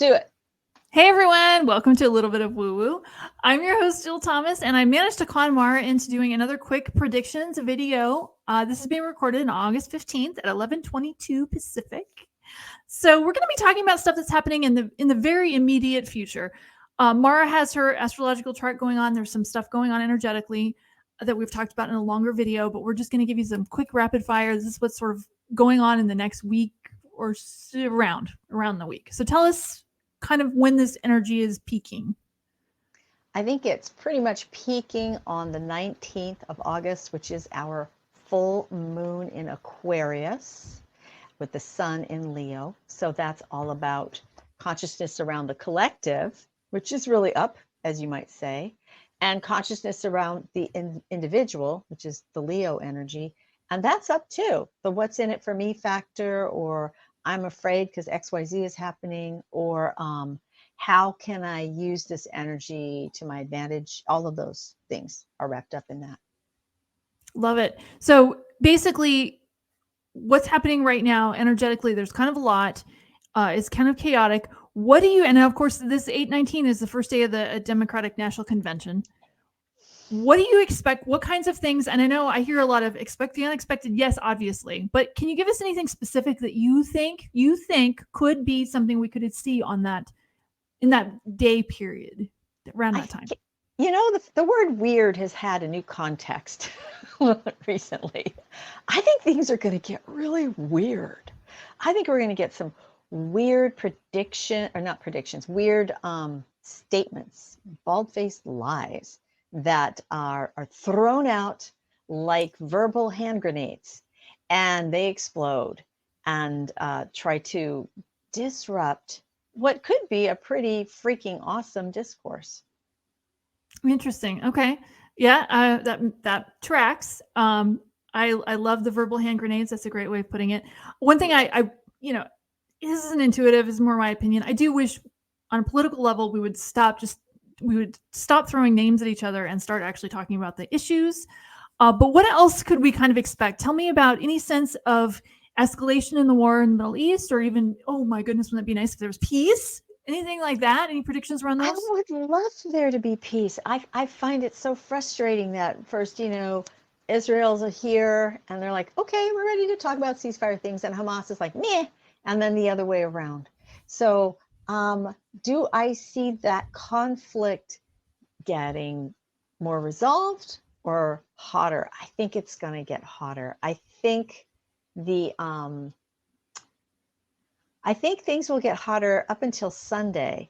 do it. Hey everyone, welcome to A Little Bit of Woo Woo. I'm your host, Jill Thomas, and I managed to con Mara into doing another quick predictions video. This is being recorded on August 15th at 11:22 Pacific. So we're going to be talking about stuff that's happening in the very immediate future. Mara has her astrological chart going on. There's some stuff going on energetically that we've talked about in a longer video, but we're just going to give you some quick rapid fire. This is what's sort of going on in the next week or around the week. So tell us kind of when this energy is peaking. I think it's pretty much peaking on the 19th of August, which is our full moon in Aquarius with the sun in Leo. So that's all about consciousness around the collective, which is really up, as you might say, and consciousness around the individual, which is the Leo energy. And that's up too. The what's in it for me factor, or I'm afraid because XYZ is happening, or how can I use this energy to my advantage? All of those things are wrapped up in that. Love it. So basically, what's happening right now energetically, there's kind of a lot. It's kind of chaotic. What do you, and of course, this 8/19 is the first day of the Democratic National Convention. What do you expect? What kinds of things? And I know I hear a lot of expect the unexpected. Yes, obviously. But can you give us anything specific that you think could be something we could see on that in that day period around that time? You know, the word weird has had a new context recently. I think things are going to get really weird. I think we're going to get some weird weird statements, bald-faced lies that are thrown out like verbal hand grenades, and they explode and try to disrupt what could be a pretty freaking awesome discourse. Interesting. Okay. Yeah, that tracks. I love the verbal hand grenades. That's a great way of putting it. One thing I this isn't intuitive, is more my opinion. I do wish on a political level we would stop throwing names at each other and start actually talking about the issues. But what else could we kind of expect? Tell me about any sense of escalation in the war in the Middle East, or even, oh my goodness, wouldn't that be nice if there was peace? Anything like that? Any predictions around those? I would love there to be peace. I find it so frustrating that first, Israel's here and they're like, okay, we're ready to talk about ceasefire things. And Hamas is like, meh. And then the other way around. So do I see that conflict getting more resolved or hotter? I think it's going to get hotter. I think things will get hotter up until Sunday.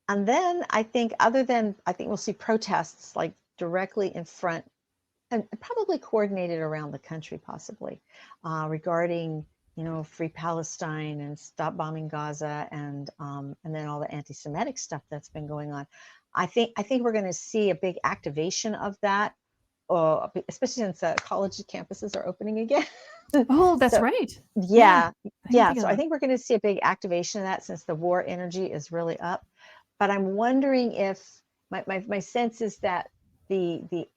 And then I think we'll see protests like directly in front and probably coordinated around the country, possibly regarding, free Palestine and stop bombing Gaza, and then all the anti-Semitic stuff that's been going on. I think we're going to see a big activation of that, especially since college campuses are opening again. Oh, that's right. Yeah. So I think we're going to see a big activation of that since the war energy is really up. But I'm wondering if my sense is that the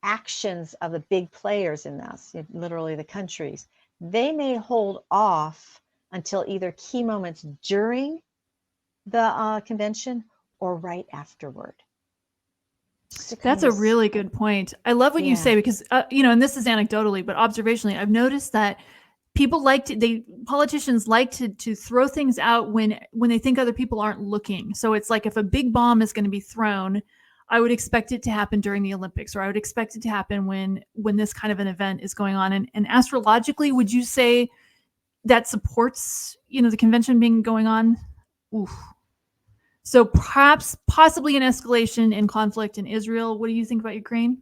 actions of the big players in this, literally the countries, they may hold off until either key moments during the convention or right afterward. That's a really good point. I love what you say, because, and this is anecdotally, but observationally, I've noticed that politicians like to throw things out when they think other people aren't looking. So it's like, if a big bomb is going to be thrown, I would expect it to happen during the Olympics, or I would expect it to happen when this kind of an event is going on. And astrologically, would you say that supports, the convention being going on? Oof. So perhaps, possibly an escalation in conflict in Israel. What do you think about Ukraine?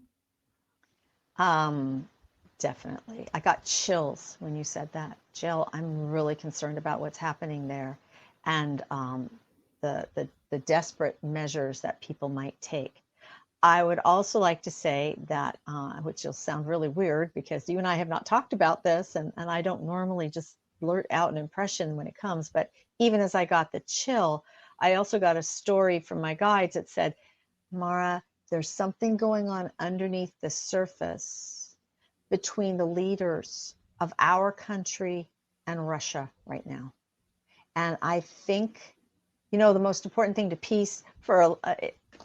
Definitely. I got chills when you said that. Jill, I'm really concerned about what's happening there, and the desperate measures that people might take. I would also like to say that, which will sound really weird because you and I have not talked about this, and I don't normally just blurt out an impression when it comes, but even as I got the chill, I also got a story from my guides that said, Mara, there's something going on underneath the surface between the leaders of our country and Russia right now. And I think, You know, the most important thing to peace, for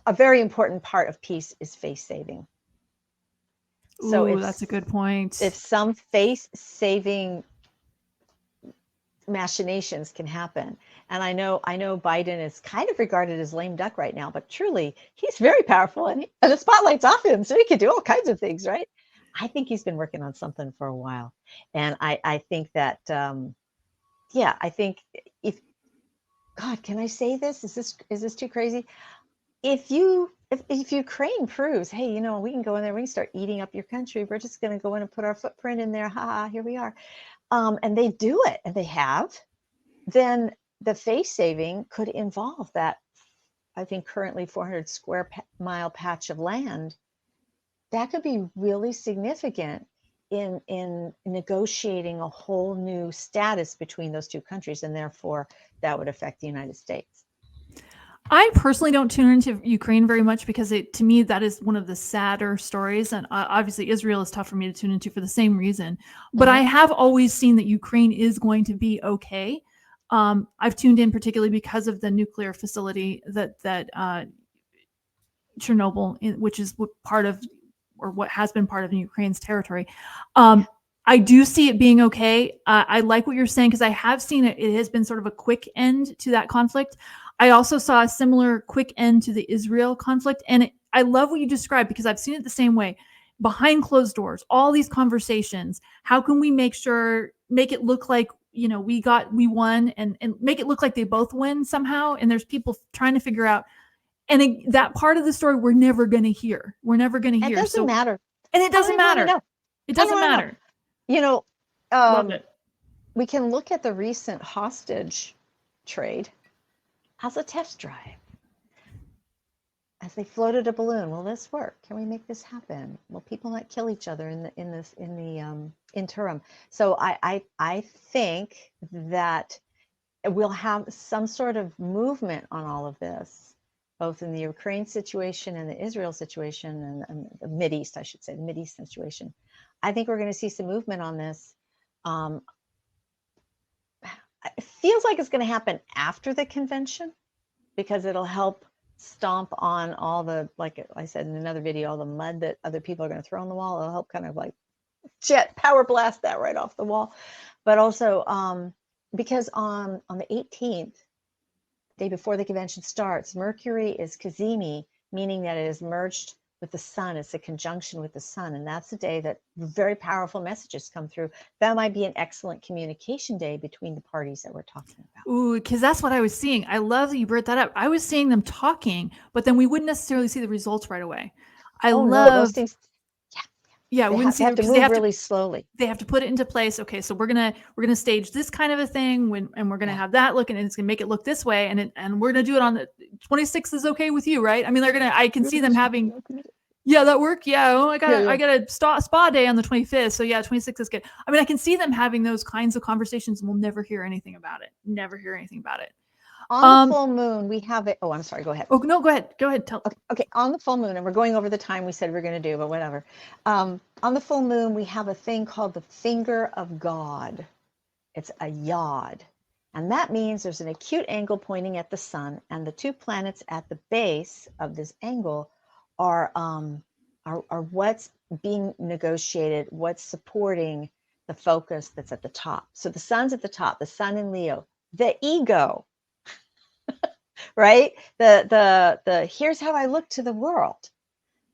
a very important part of peace, is face saving. So Ooh, that's a good point. if some face saving machinations can happen, and I know Biden is kind of regarded as lame duck right now, but truly he's very powerful, and the spotlight's off him, so he can do all kinds of things, right? I think he's been working on something for a while, and I think that yeah, I think if God, can I say this? Is this too crazy? If Ukraine proves, hey, you know, we can go in there, we can start eating up your country. We're just going to go in and put our footprint in there. Ha, here we are. And they do it, and they have. Then the face saving could involve that, I think, currently 400 square mile patch of land. That could be really significant in negotiating a whole new status between those two countries, and therefore that would affect the United States. I personally don't tune into Ukraine very much because to me, that is one of the sadder stories. And obviously Israel is tough for me to tune into for the same reason. But I have always seen that Ukraine is going to be okay. I've tuned in particularly because of the nuclear facility that Chernobyl, which is part of, or what has been part of Ukraine's territory. I do see it being okay. I like what you're saying, because I have seen it. It has been sort of a quick end to that conflict. I also saw a similar quick end to the Israel conflict. And I love what you described, because I've seen it the same way. Behind closed doors, all these conversations. How can we make it look like, you know, we won, and make it look like they both win somehow? And there's people trying to figure out, and that part of the story we're never going to hear. We're never going to hear. It doesn't matter. And it doesn't matter. It doesn't matter. You know, Love it. We can look at the recent hostage trade as a test drive. As they floated a balloon, will this work? Can we make this happen? Will people not kill each other in the interim? So I think that we'll have some sort of movement on all of this, both in the Ukraine situation and the Israel situation, and the Mideast, I should say, the Mideast situation. I think we're going to see some movement on this. It feels like it's going to happen after the convention, because it'll help stomp on all the, like I said in another video, all the mud that other people are going to throw on the wall. It'll help kind of like power blast that right off the wall. But also because on the 18th, day before the convention starts, Mercury is cazimi, meaning that it is merged with the sun. It's a conjunction with the sun, and that's the day that very powerful messages come through. That might be an excellent communication day between the parties that we're talking about. Ooh, because that's what I was seeing. I love that you brought that up. I was seeing them talking, but then we wouldn't necessarily see the results right away. No, those things. Yeah, we wouldn't see it, because they have to move slowly. They have to put it into place. Okay, so we're gonna stage this kind of a thing, and we're gonna have that look, and it's gonna make it look this way, and we're gonna do it on the 26th. Is okay with you, right? I mean, I can see them having. Yeah, that work. Yeah. Oh, I got a spa day on the 25th. So yeah, 26th is good. I mean, I can see them having those kinds of conversations, and we'll never hear anything about it. Never hear anything about it. On the full moon, we have it. Oh, I'm sorry. Go ahead. Oh, no, go ahead. Go ahead. Tell. Okay. On the full moon, and we're going over the time we said we're going to do, but whatever. On the full moon, we have a thing called the finger of God. It's a yod. And that means there's an acute angle pointing at the sun, and the two planets at the base of this angle are what's being negotiated, what's supporting the focus that's at the top. So the sun's at the top, the sun in Leo, the ego, right? The here's how I look to the world.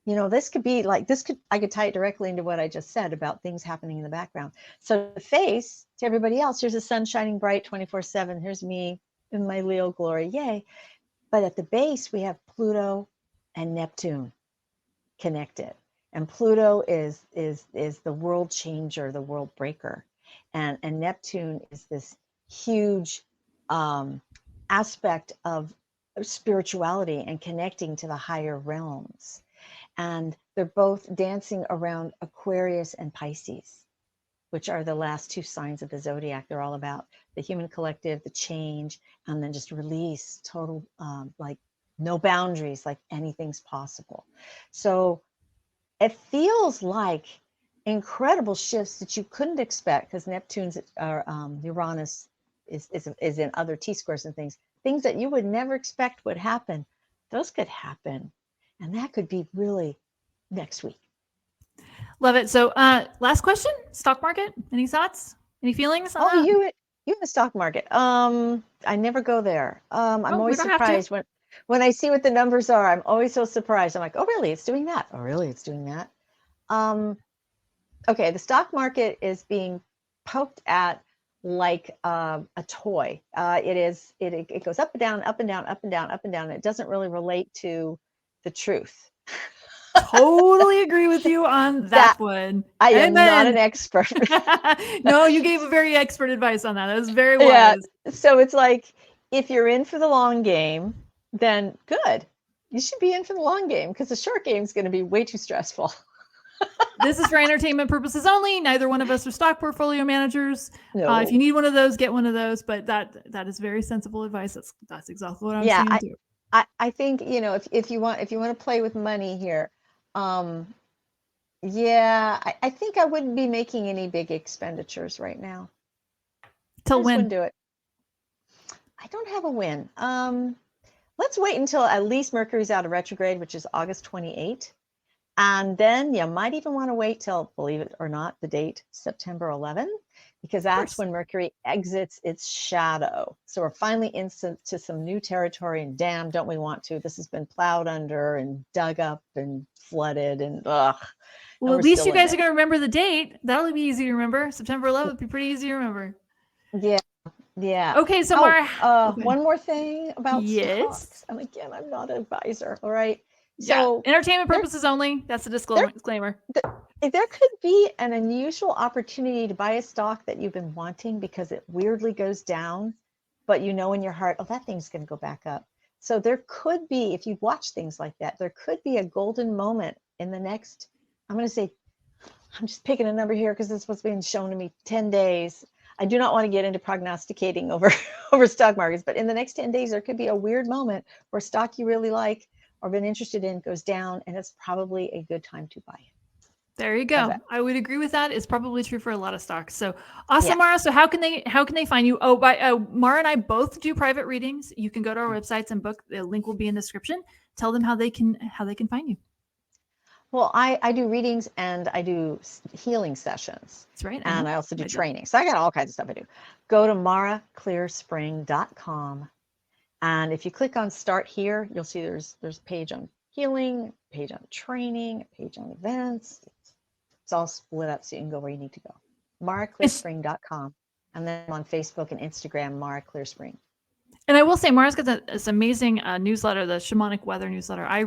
You know, this could be like, I could tie it directly into what I just said about things happening in the background. So the face to everybody else, here's the sun shining bright 24/7. Here's me in my Leo glory, yay. But at the base, we have Pluto and Neptune connected. And Pluto is the world changer, the world breaker. And Neptune is this huge aspect of spirituality and connecting to the higher realms. And they're both dancing around Aquarius and Pisces, which are the last two signs of the zodiac. They're all about the human collective, the change, and then just release, total, like no boundaries, like anything's possible. So it feels like incredible shifts that you couldn't expect, because Neptune's Uranus is in other T-squares and things. things that you would never expect would happen, those could happen. And that could be really next week. Love it. So last question, stock market. Any thoughts? Any feelings on that? You in the stock market. I never go there. I'm always surprised when I see what the numbers are. I'm always so surprised. I'm like, oh, really? It's doing that. Oh, really? It's doing that. Okay, the stock market is being poked at like a toy. It goes up and down, up and down, up and down, up and down. It doesn't really relate to the truth. Totally agree with you on that one. I am not an expert. No, you gave a very expert advice on that. That was very wise. Yeah. So it's like, if you're in for the long game, then good. You should be in for the long game, because the short game is going to be way too stressful. This is for entertainment purposes only. Neither one of us are stock portfolio managers. No. If you need one of those, get one of those. But that is very sensible advice. That's exactly what I'm saying too. I think, if you want to play with money here, I think I wouldn't be making any big expenditures right now. Till when? Wouldn't do it. I don't have a win. Let's wait until at least Mercury's out of retrograde, which is August 28. And then you might even want to wait till, believe it or not, the date September 11, because that's when Mercury exits its shadow. So we're finally into some new territory, and damn, don't we want to? This has been plowed under and dug up and flooded and ugh. Well, at least you guys are going to remember the date. That'll be easy to remember. September 11th would be pretty easy to remember. Yeah. Okay, so Mara. One more thing about stocks. And again, I'm not an advisor. All right. So entertainment purposes only. That's the disclaimer. There could be an unusual opportunity to buy a stock that you've been wanting because it weirdly goes down, but you know in your heart, oh, that thing's going to go back up. So there could be, if you watch things like that, there could be a golden moment in the next, I'm going to say, I'm just picking a number here because this is what's being shown to me, 10 days. I do not want to get into prognosticating over stock markets, but in the next 10 days, there could be a weird moment where stock you really like or been interested in goes down, and it's probably a good time to buy it. There you go. I would agree with that. It's probably true for a lot of stocks. So awesome, Mara. So how can they find you? Mara and I both do private readings. You can go to our websites and book. The link will be in the description. Tell them how they can find you. Well, I do readings and I do healing sessions. That's right. And I also do training. So I got all kinds of stuff I do. Go to maraclearspring.com. And if you click on start here, you'll see there's a page on healing, a page on training, a page on events. It's all split up so you can go where you need to go. maraclearspring.com. And then I'm on Facebook and Instagram, Mara Clearspring. And I will say, Mara's got this amazing newsletter, the Shamanic Weather newsletter. I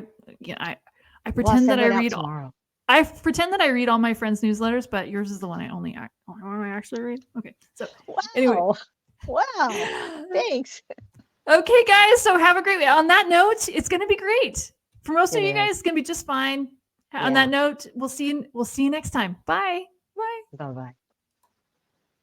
pretend that I read tomorrow. I pretend that I read all my friends' newsletters, but yours is the one I actually read. Okay. So anyway. Wow. Thanks. Okay, guys. So have a great week. On that note, it's going to be great. For most of you guys, it's going to be just fine. On that note, we'll see you next time. Bye. Bye. Bye-bye.